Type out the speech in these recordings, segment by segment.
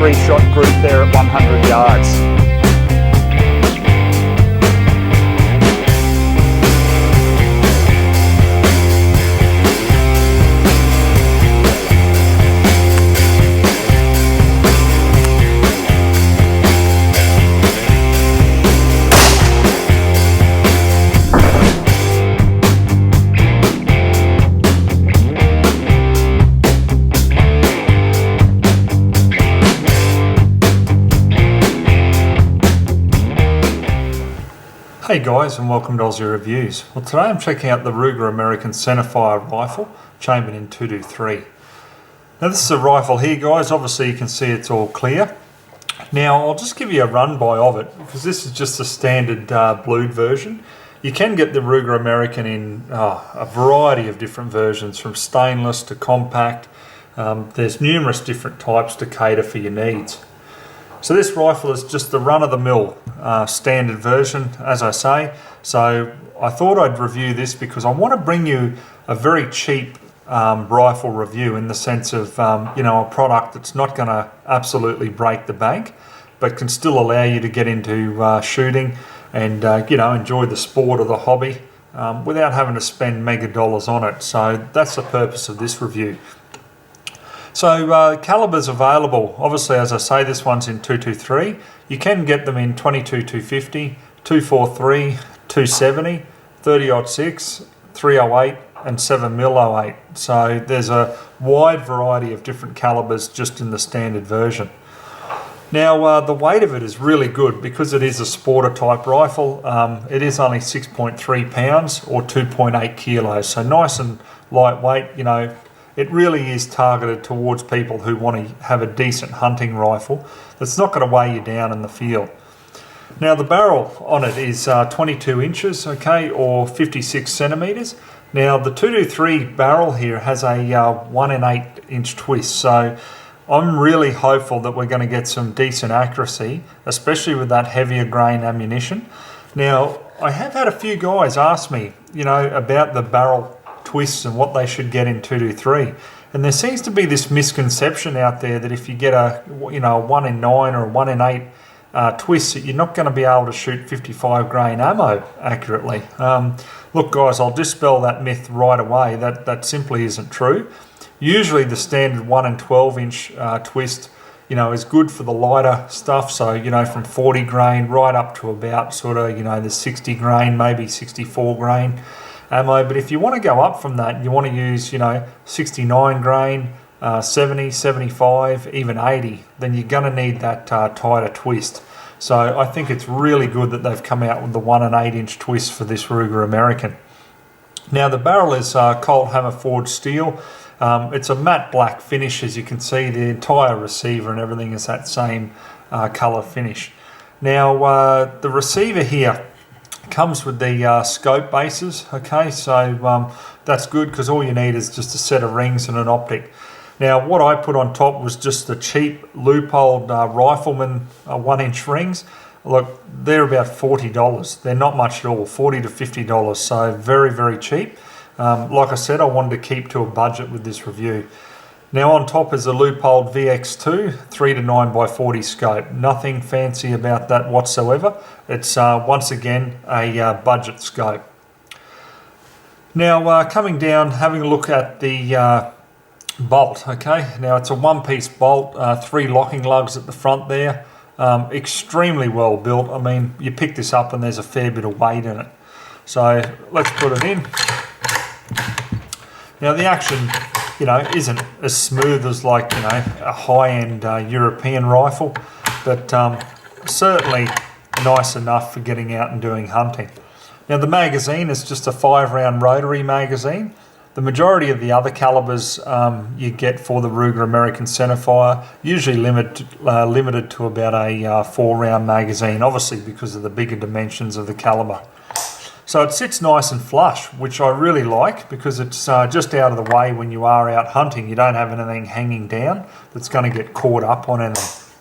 3-shot group there at 100 yards. Hey guys, and welcome to Ozzie Reviews. Well, today I'm checking out the Ruger American Centrefire rifle, chambered in 223. Now this is a rifle here guys, obviously you can see it's all clear. Now I'll just give you a run by of it, because this is just a standard blued version. You can get the Ruger American in a variety of different versions, from stainless to compact. There's numerous different types to cater for your needs. So this rifle is just the run-of-the-mill standard version, as I say. So I thought I'd review this because I want to bring you a very cheap rifle review, in the sense of a product that's not going to absolutely break the bank, but can still allow you to get into shooting and enjoy the sport or the hobby without having to spend mega dollars on it. So that's the purpose of this review. So calibers available, obviously as I say, this one's in 223. You can get them in 22 250, 243, 270, 30-06, 308 and 7mm 08. So there's a wide variety of different calibers just in the standard version. Now the weight of it is really good because it is a sporter type rifle. It is only 6.3 pounds or 2.8 kilos, so nice and lightweight. It really is targeted towards people who want to have a decent hunting rifle that's not going to weigh you down in the field. Now the barrel on it is 22 inches, okay, or 56 centimeters. Now the 223 barrel here has a 1 in 8 inch twist, so I'm really hopeful that we're going to get some decent accuracy, especially with that heavier grain ammunition. Now I have had a few guys ask me, about the barrel twists and what they should get in 223, and there seems to be this misconception out there that if you get a 1 in 9 or a 1 in 8 twist, that you're not going to be able to shoot 55 grain ammo accurately. Look guys, I'll dispel that myth right away. That simply isn't true. Usually the standard 1 in 12 inch twist is good for the lighter stuff, so from 40 grain right up to about the 60 grain, maybe 64 grain ammo. But if you want to go up from that, you want to use 69 grain, 70, 75, even 80, then you're going to need that tighter twist. So I think it's really good that they've come out with the 1 in 8 inch twist for this Ruger American. Now the barrel is cold hammer forged steel. It's a matte black finish, as you can see. The entire receiver and everything is that same colour finish. Now the receiver here comes with the scope bases, okay, so that's good because all you need is just a set of rings and an optic. Now what I put on top was just the cheap loopholed rifleman 1 inch rings. Look, they're about $40. They're not much at all, $40 to $50, so very, very cheap. Like I said, I wanted to keep to a budget with this review. Now on top is a loopholed VX2 3 to 9x40 scope. Nothing fancy about that whatsoever. It's once again a budget scope. Now coming down, having a look at the bolt, okay. Now it's a one-piece bolt, 3 locking lugs at the front there. Extremely well built. I mean, you pick this up and there's a fair bit of weight in it. So let's put it in. Now the action isn't as smooth as like a high-end European rifle, but certainly nice enough for getting out and doing hunting. Now the magazine is just a 5-round rotary magazine. The majority of the other calibers you get for the Ruger American Centrefire usually limited to about a 4-round magazine, obviously because of the bigger dimensions of the caliber. So it sits nice and flush, which I really like because it's just out of the way when you are out hunting. You don't have anything hanging down that's going to get caught up on anything.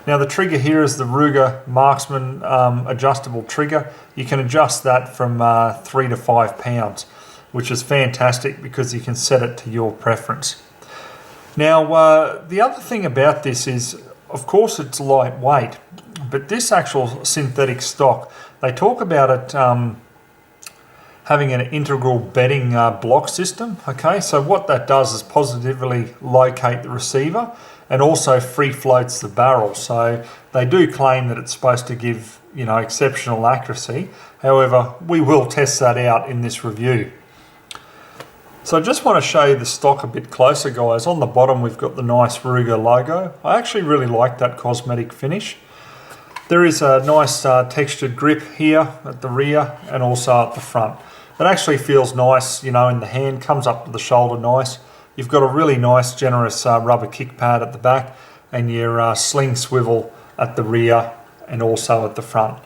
Now the trigger here is the Ruger Marksman adjustable trigger. You can adjust that from 3 to 5 pounds, which is fantastic because you can set it to your preference. Now the other thing about this is of course it's lightweight, but this actual synthetic stock, they talk about it having an integral bedding block system. Okay, so what that does is positively locate the receiver and also free floats the barrel. So they do claim that it's supposed to give, you know, exceptional accuracy. However, we will test that out in this review. So I just want to show you the stock a bit closer, guys. On the bottom we've got the nice Ruger logo. I actually really like that cosmetic finish. There is a nice textured grip here at the rear and also at the front. It actually feels nice, you know, in the hand, comes up to the shoulder nice. You've got a really nice, generous rubber kick pad at the back and your sling swivel at the rear and also at the front.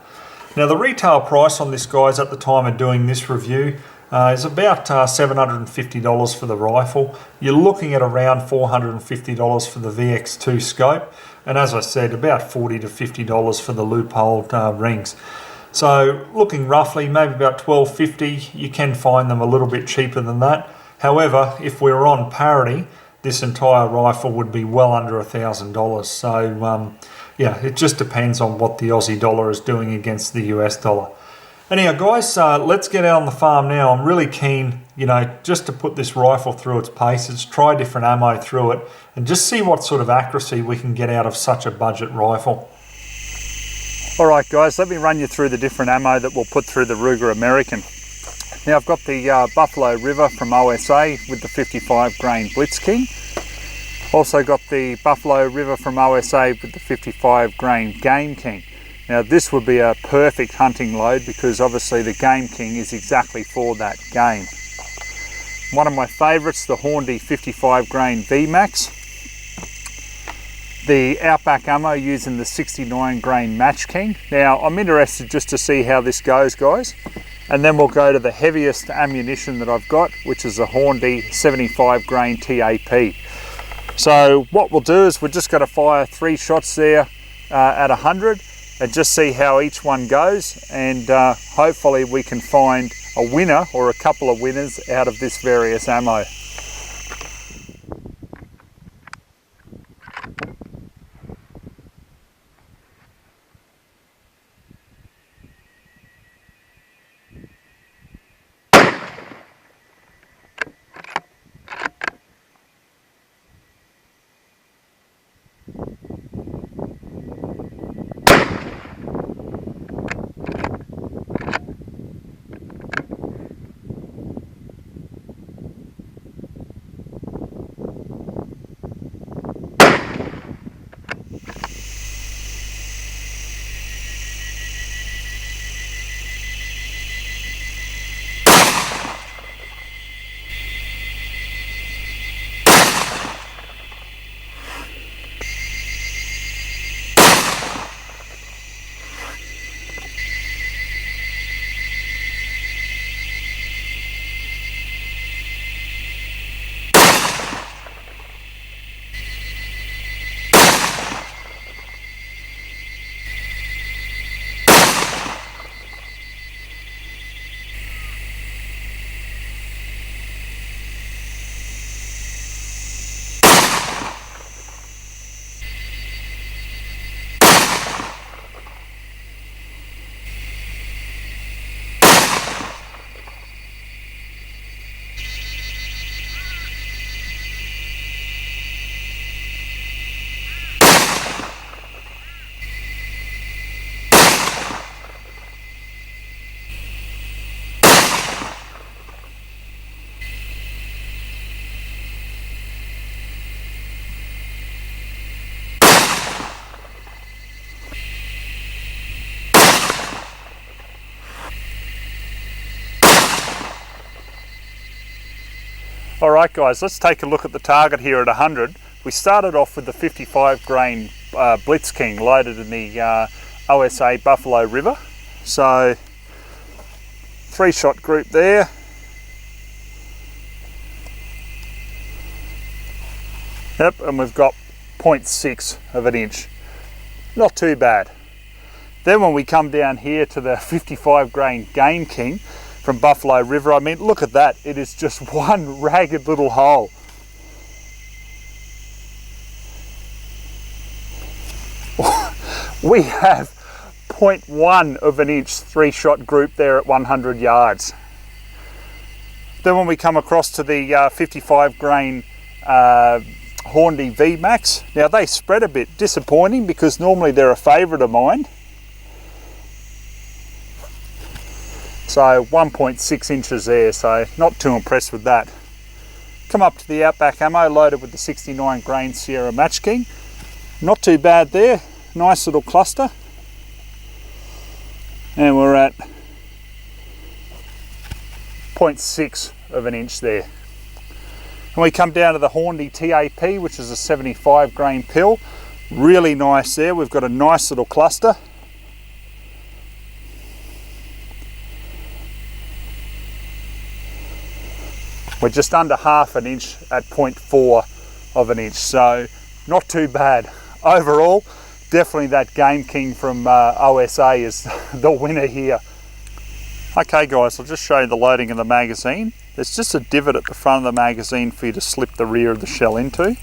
Now the retail price on this, guys, at the time of doing this review is about $750 for the rifle. You're looking at around $450 for the VX2 scope. And as I said, about $40 to $50 for the loophole rings. So looking roughly maybe about $12.50. You can find them a little bit cheaper than that. However, if we were on parity, this entire rifle would be well under $1,000. So yeah, it just depends on what the Aussie dollar is doing against the US dollar. Anyhow, guys, let's get out on the farm now. I'm really keen, you know, just to put this rifle through its paces, try different ammo through it, and just see what sort of accuracy we can get out of such a budget rifle. Alright guys, let me run you through the different ammo that we'll put through the Ruger American. Now I've got the Buffalo River from OSA with the 55 grain Blitz King. Also got the Buffalo River from OSA with the 55 grain Game King. Now this would be a perfect hunting load because obviously the Game King is exactly for that game. One of my favourites, the Hornady 55 grain VMAX. The Outback ammo using the 69 grain Match King. Now I'm interested just to see how this goes, guys. And then we'll go to the heaviest ammunition that I've got, which is the Hornady 75 grain TAP. So what we'll do is we're just going to fire 3 shots there at 100 and just see how each one goes, and hopefully we can find a winner or a couple of winners out of this various ammo. Alright guys, let's take a look at the target here at 100. We started off with the 55 grain Blitz King loaded in the OSA Buffalo River. So 3-shot group there. Yep, and we've got 0.6 of an inch. Not too bad. Then when we come down here to the 55 grain Game King from Buffalo River, I mean, look at that. It is just one ragged little hole. We have 0.1 of an inch 3-shot group there at 100 yards. Then when we come across to the 55 grain Hornby VMAX, now they spread a bit, disappointing because normally they're a favourite of mine. So 1.6 inches there, so not too impressed with that. Come up to the Outback ammo loaded with the 69 grain Sierra Match King. Not too bad there, nice little cluster. And we're at 0.6 of an inch there. And we come down to the Hornby TAP, which is a 75 grain pill. Really nice there, we've got a nice little cluster. We're just under half an inch at 0.4 of an inch, so not too bad. Overall, definitely that Gameking from OSA is the winner here. Okay guys, I'll just show you the loading of the magazine. There's just a divot at the front of the magazine for you to slip the rear of the shell into.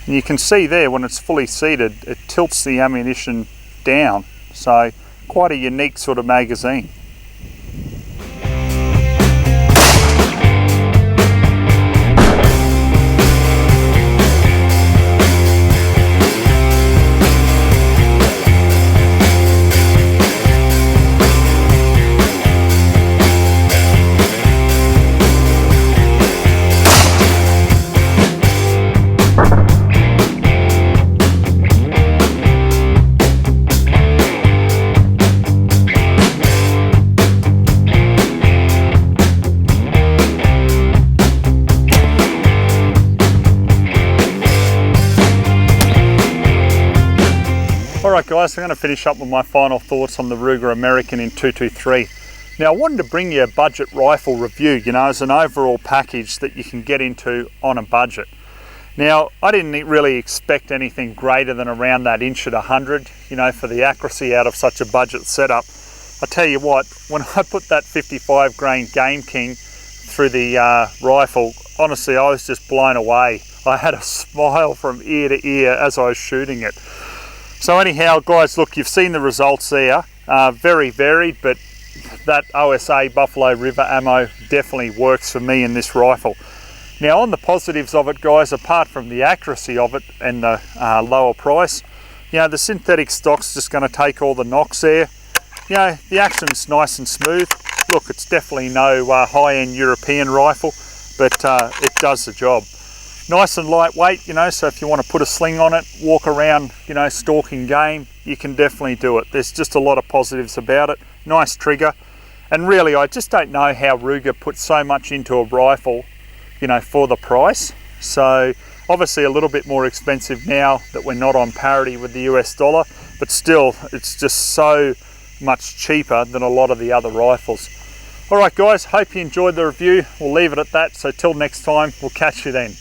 And you can see there when it's fully seated, it tilts the ammunition down. So quite a unique sort of magazine. Alright guys, I'm going to finish up with my final thoughts on the Ruger American in 223. Now I wanted to bring you a budget rifle review, you know, as an overall package that you can get into on a budget. Now I didn't really expect anything greater than around that inch at 100, you know, for the accuracy out of such a budget setup. I tell you what, when I put that 55 grain Gameking through the rifle, honestly I was just blown away. I had a smile from ear to ear as I was shooting it. So anyhow guys, look, you've seen the results there, very varied, but that OSA Buffalo River ammo definitely works for me in this rifle. Now on the positives of it guys, apart from the accuracy of it and the lower price, you know, the synthetic stock's just going to take all the knocks there. You know, the action's nice and smooth. Look, it's definitely no high-end European rifle, but it does the job. Nice and lightweight, you know, so if you want to put a sling on it, walk around, you know, stalking game, you can definitely do it. There's just a lot of positives about it. Nice trigger. And really, I just don't know how Ruger put so much into a rifle, you know, for the price. So obviously a little bit more expensive now that we're not on parity with the US dollar, but still, it's just so much cheaper than a lot of the other rifles. All right guys, hope you enjoyed the review. We'll leave it at that. So till next time, we'll catch you then.